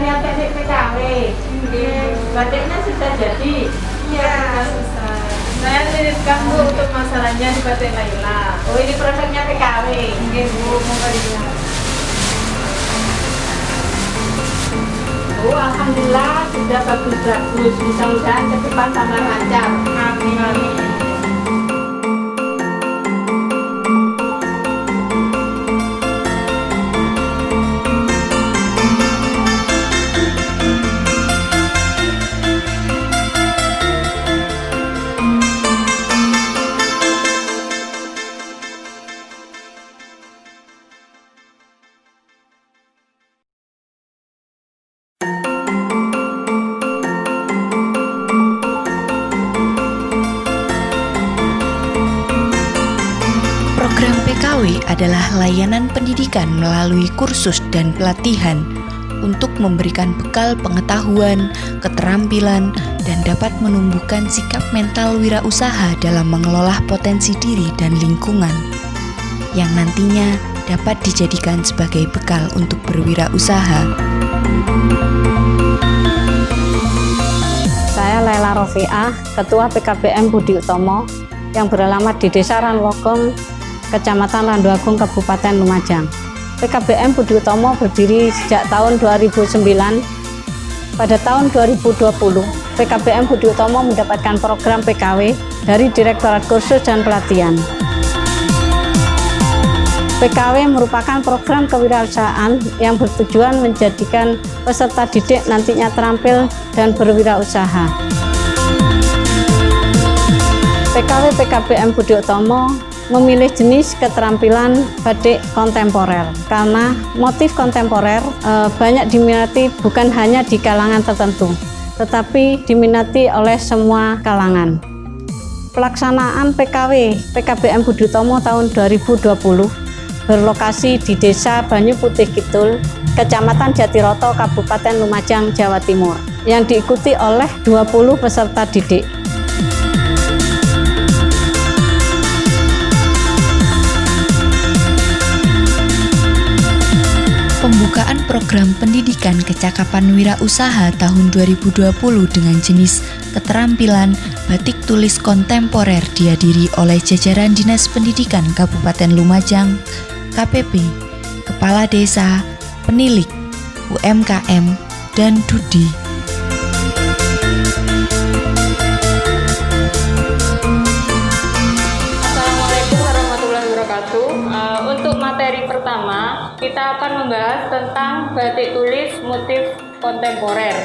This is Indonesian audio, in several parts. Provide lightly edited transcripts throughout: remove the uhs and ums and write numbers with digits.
pelatihan teknik PKW. Batiknya sudah jadi. Iya, susah. Saya titipkan Bu untuk masalahnya di Batik Laila. Oh, ini produknya PKW. Oke Bu, mau lihat. Oh, alhamdulillah sudah bagus-bagus. Mudah-mudahan ke depan tambah lancar. Amin. Program PKW adalah layanan pendidikan melalui kursus dan pelatihan untuk memberikan bekal pengetahuan, keterampilan, dan dapat menumbuhkan sikap mental wirausaha dalam mengelola potensi diri dan lingkungan, yang nantinya dapat dijadikan sebagai bekal untuk berwirausaha. Saya Laila Rofiah, Ketua PKBM Budi Utomo, yang beralamat di Desa Ranlogong, Kecamatan Randuagung, Kabupaten Lumajang. PKBM Budi Utomo berdiri sejak tahun 2009. Pada tahun 2020, PKBM Budi Utomo mendapatkan program PKW dari Direktorat Kursus dan Pelatihan. PKW merupakan program kewirausahaan yang bertujuan menjadikan peserta didik nantinya terampil dan berwirausaha. PKW PKBM Budi Utomo memilih jenis keterampilan batik kontemporer karena motif kontemporer banyak diminati bukan hanya di kalangan tertentu, tetapi diminati oleh semua kalangan. Pelaksanaan PKW PKBM Budi Utomo tahun 2020 berlokasi di Desa Banyu Putih Kidul, Kecamatan Jatiroto, Kabupaten Lumajang, Jawa Timur, yang diikuti oleh 20 peserta didik. Pembukaan program pendidikan kecakapan wirausaha tahun 2020 dengan jenis keterampilan batik tulis kontemporer dihadiri oleh jajaran Dinas Pendidikan Kabupaten Lumajang, KPP, Kepala Desa, Penilik, UMKM, dan Dudi. Assalamualaikum warahmatullahi wabarakatuh. Untuk materi pertama, kita akan membahas tentang batik tulis motif kontemporer.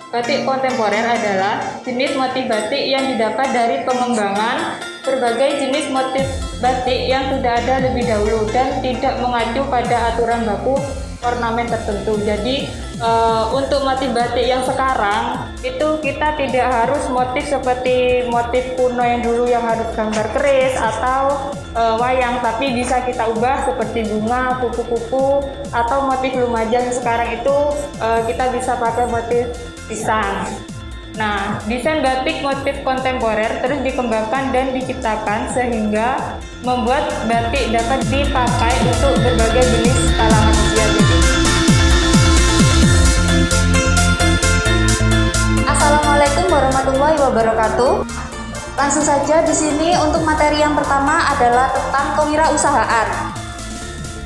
Batik kontemporer adalah jenis motif batik yang didapat dari pengembangan berbagai jenis motif batik yang sudah ada lebih dahulu dan tidak mengacu pada aturan baku ornamen tertentu. Jadi untuk motif batik yang sekarang itu kita tidak harus motif seperti motif kuno yang dulu yang harus gambar keris atau wayang, tapi bisa kita ubah seperti bunga, kupu-kupu, atau motif Lumajang sekarang itu kita bisa pakai motif pisang. Nah, desain batik motif kontemporer terus dikembangkan dan diciptakan sehingga membuat batik dapat dipakai untuk berbagai jenis kalangan usia. Assalamualaikum warahmatullahi wabarakatuh. Langsung saja di sini untuk materi yang pertama adalah tentang kewirausahaan.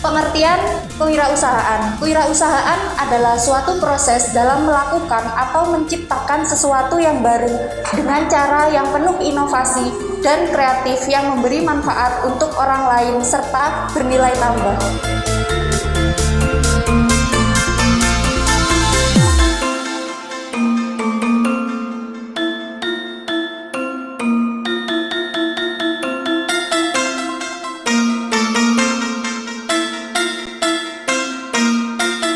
Pengertian kewirausahaan. Kewirausahaan adalah suatu proses dalam melakukan atau menciptakan sesuatu yang baru dengan cara yang penuh inovasi dan kreatif yang memberi manfaat untuk orang lain serta bernilai tambah.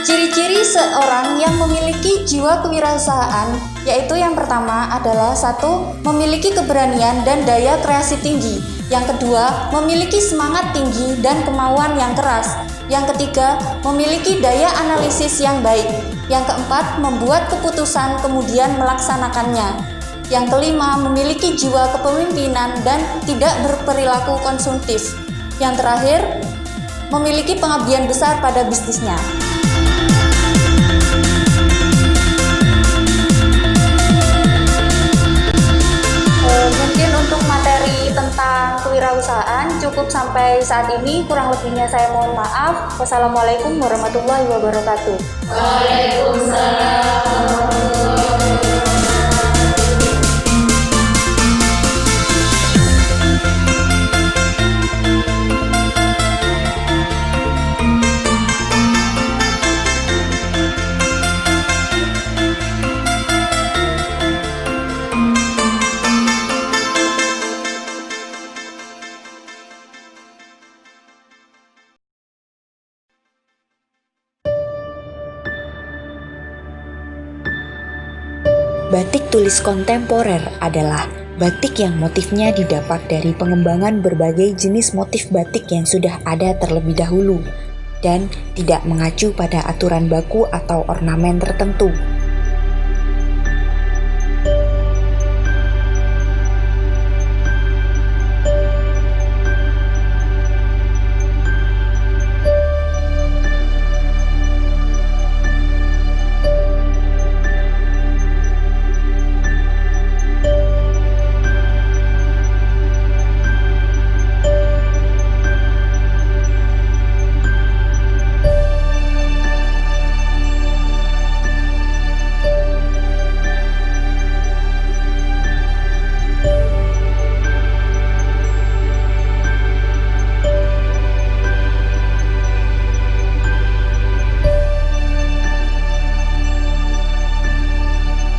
Ciri-ciri seorang yang memiliki jiwa kewirausahaan yaitu yang pertama adalah 1. Memiliki keberanian dan daya kreasi tinggi. Yang kedua, memiliki semangat tinggi dan kemauan yang keras. Yang ketiga, memiliki daya analisis yang baik. Yang keempat, membuat keputusan kemudian melaksanakannya. Yang kelima, memiliki jiwa kepemimpinan dan tidak berperilaku konsumtif. Yang terakhir, memiliki pengabdian besar pada bisnisnya. cukup sampai saat ini, kurang lebihnya saya mohon maaf. Wassalamualaikum warahmatullahi wabarakatuh. Batik tulis kontemporer adalah batik yang motifnya didapat dari pengembangan berbagai jenis motif batik yang sudah ada terlebih dahulu dan tidak mengacu pada aturan baku atau ornamen tertentu.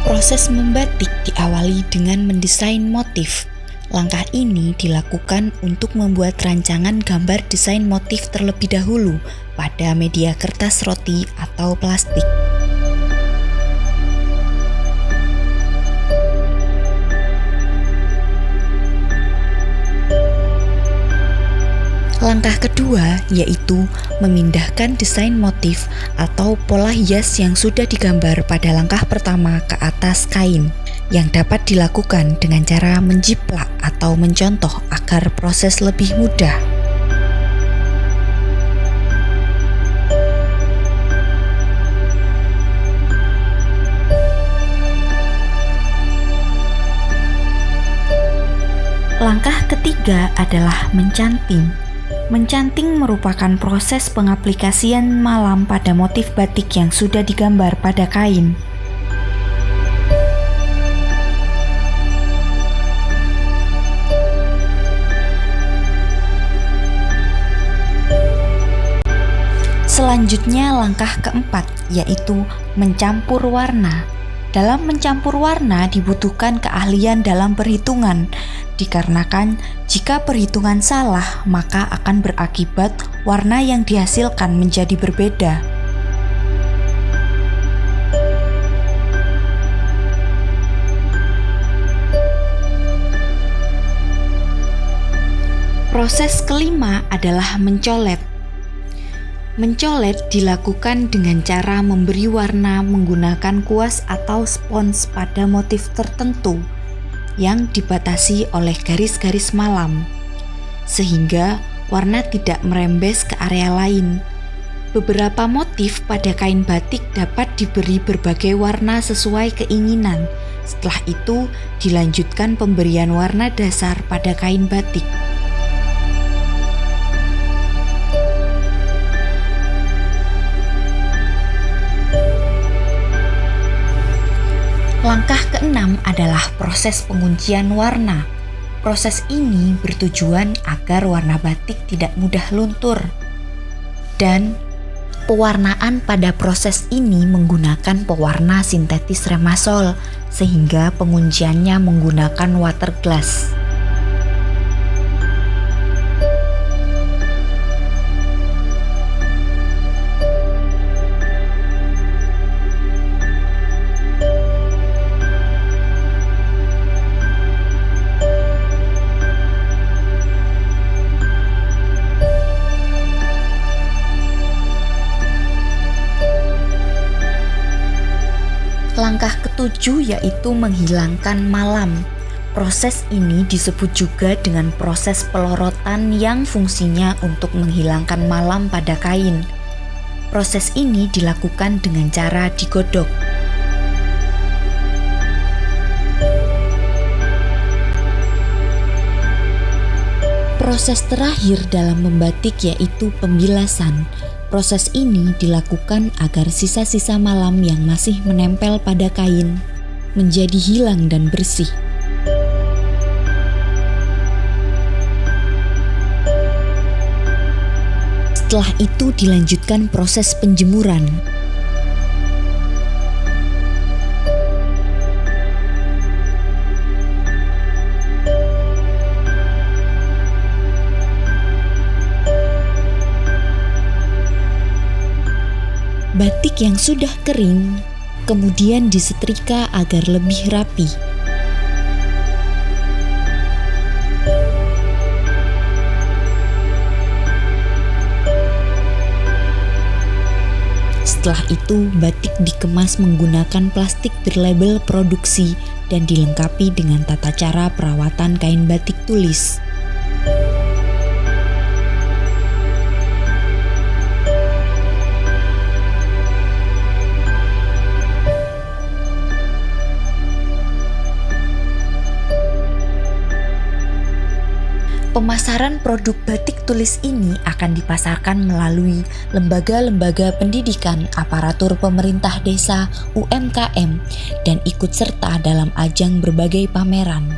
Proses membatik diawali dengan mendesain motif. Langkah ini dilakukan untuk membuat rancangan gambar desain motif terlebih dahulu pada media kertas roti atau plastik. Langkah kedua yaitu memindahkan desain motif atau pola hias yang sudah digambar pada langkah pertama ke atas kain, yang dapat dilakukan dengan cara menjiplak atau mencontoh agar proses lebih mudah. Langkah ketiga adalah mencanting. Mencanting merupakan proses pengaplikasian malam pada motif batik yang sudah digambar pada kain. Selanjutnya langkah keempat yaitu mencampur warna. Dalam mencampur warna dibutuhkan keahlian dalam perhitungan, dikarenakan jika perhitungan salah maka akan berakibat warna yang dihasilkan menjadi berbeda. Proses kelima adalah mencolet. Mencolet dilakukan dengan cara memberi warna menggunakan kuas atau spons pada motif tertentu yang dibatasi oleh garis-garis malam, sehingga warna tidak merembes ke area lain. Beberapa motif pada kain batik dapat diberi berbagai warna sesuai keinginan. Setelah itu dilanjutkan pemberian warna dasar pada kain batik. Langkah keenam adalah proses penguncian warna. Proses ini bertujuan agar warna batik tidak mudah luntur. Dan pewarnaan pada proses ini menggunakan pewarna sintetis remasol, sehingga pengunciannya menggunakan water glass. Langkah ketujuh yaitu menghilangkan malam. Proses ini disebut juga dengan proses pelorotan yang fungsinya untuk menghilangkan malam pada kain. Proses ini dilakukan dengan cara digodok. Proses terakhir dalam membatik yaitu pembilasan. Proses ini dilakukan agar sisa-sisa malam yang masih menempel pada kain menjadi hilang dan bersih. Setelah itu dilanjutkan proses penjemuran. Batik yang sudah kering kemudian disetrika agar lebih rapi. Setelah itu, batik dikemas menggunakan plastik berlabel produksi dan dilengkapi dengan tata cara perawatan kain batik tulis. Pemasaran produk batik tulis ini akan dipasarkan melalui lembaga-lembaga pendidikan, aparatur pemerintah desa, UMKM, dan ikut serta dalam ajang berbagai pameran.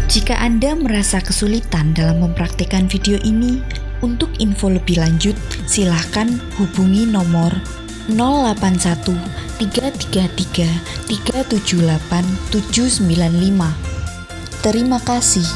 Jika Anda merasa kesulitan dalam mempraktikkan video ini, untuk info lebih lanjut, silakan hubungi nomor 081 333 378 795. Terima kasih.